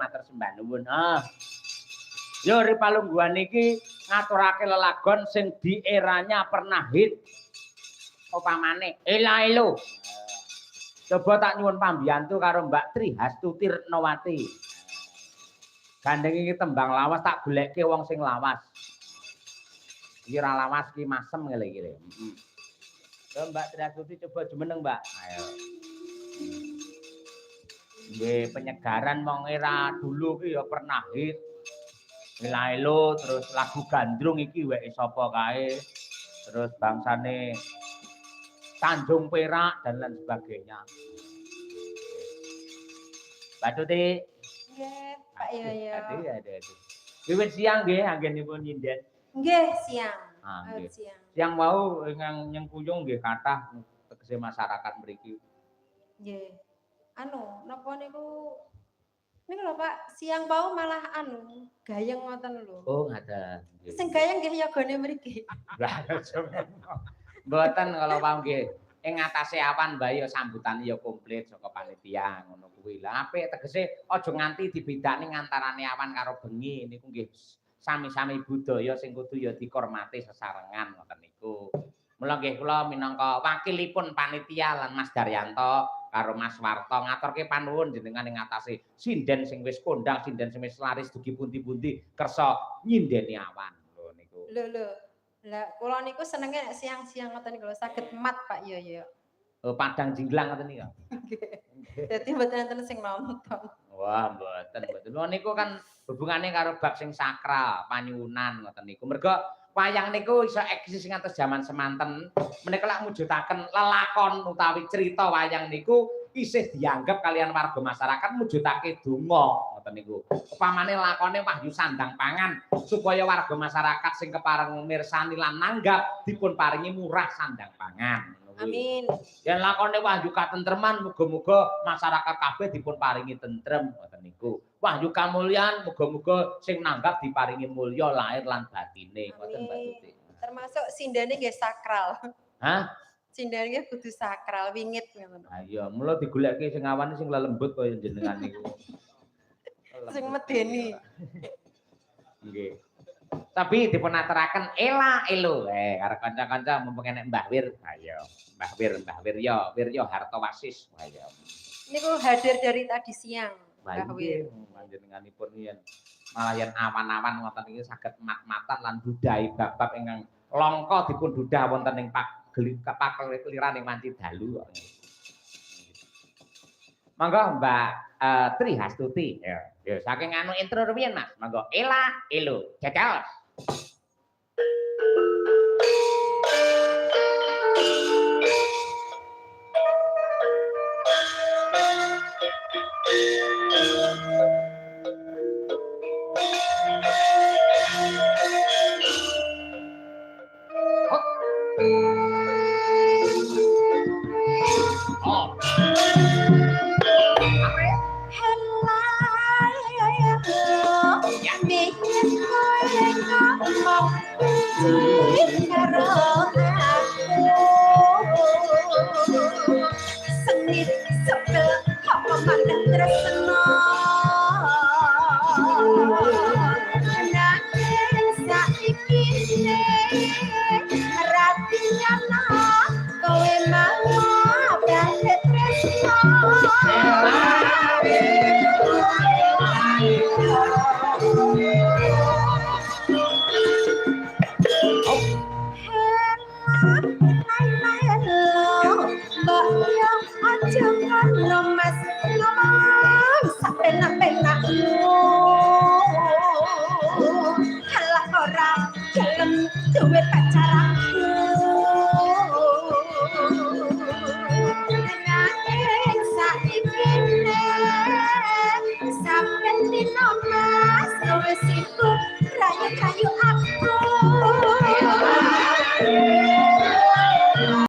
matur sembah nuwun. Yo Ripalungguhan iki ngaturake lelagon sing di eranya pernah hit. Upamane Ela Elo. Coba tak nyuwun pambiyantu karo Mbak Tri Hastuti Retnowati. Gandeng iki tembang lawas tak goleke wong sing lawas. Iki ora lawas iki masem ngene iki. Heeh. Mbak Tri Hastuti coba jumeneng, Mbak. Ayo. Nggih, penyegaran wong era dulu ki ya pernah hit. Elaelo terus lagu gandrung iki weke sapa kae. Terus bangsane Tanjung Perak dan lain sebagainya. Mbak Tuti. Nggih, Pak Yoyo. Aduh. Wiwit siang nggih anggenipun nyinden. Nggih, siang. Nggih. Siang. Siang wau ingkang nyengkuyung nggih kathah tegese masyarakat mriki. Nggih. Napa niku lho Pak, siang wau malah gayeng ngoten lho. Oh, ngaten. Sing gayeng nggih yogane mriki. Lah mboten kalau wau nggih. Ing ngatasé awan mbah ya sambutane ya komplit saka panitia ngono kuwi. Lah apik tegese aja nganti dibedakne ngantarane awan karo bengi niku nggih sami-sami budaya sing kudu ya dihormati sesarengan ngoten niku. Mula nggih kula minangka wakilipun panitia lan Mas Daryanto karo Mas Warto ngaturke panuwun jenengan ing ngatasé sinden sing wis kondang, sinden sing wis laris dugi pundi-pundi kersa nyindeni awan lho niku. Lho. Lah kula niku senenge nek siang-siang ngoten niku lho saged mat Pak Yoyo. Oh, padang jinglang ngoten niku. Nggih. Dadi mboten enten sing nonton. Wah, mboten. Lha niku kan hubungane karo bab sing sakral, panyuwunan ngoten niku. Mergo wayang niku iso eksis ngantos jaman semanten menika lak mujudaken lelakon utawi cerita wayang niku isih dianggep kalian warga masyarakat mujudake donga ngoten niku. Upamane lakone Wahyu Sandang Pangan supaya warga masyarakat sing kepareng mirsani lan nanggap dipun paringi murah sandang pangan. Amin. Yen lakone Wahyu Katentreman muga-muga masyarakat kabeh dipun paringi tentrem ngoten niku. Wahyu Kamulyan muga-muga sing nanggap diparingi mulya lahir lan batine ngoten Mbak Tuti. Termasuk sindane nggih sakral. Hah? Sindane nggih kudu sakral wingit ngoten. Ha iya, mula digoleki sing awan sing lelembut kaya jenengan niku. Sing medeni. Nggih. Tapi dipun aturaken Ela Elo karo kanca-kanca mumpung enek Mbah Wir. Ayo, Mbah Wiryo, Wiryo Hartowasis. Ayo. Niku hadir dari tadi siang. Mbah Wir panjenenganipun yen malah yen awan-awan ngoten iki saged mat-matan lan budaya bab-bab ingkang langka dipun dudah wonten ing pakeliran ing wanci dalu kok. Monggo Mbak Tri Hastuti. Ya, saking anu intro rumiyin Mas. Monggo Ela Elo. Jajal. Sengit sebel apa mandan tresno nanging saiki rati nyana kowe mau bali tresno Mbak yo aja ngono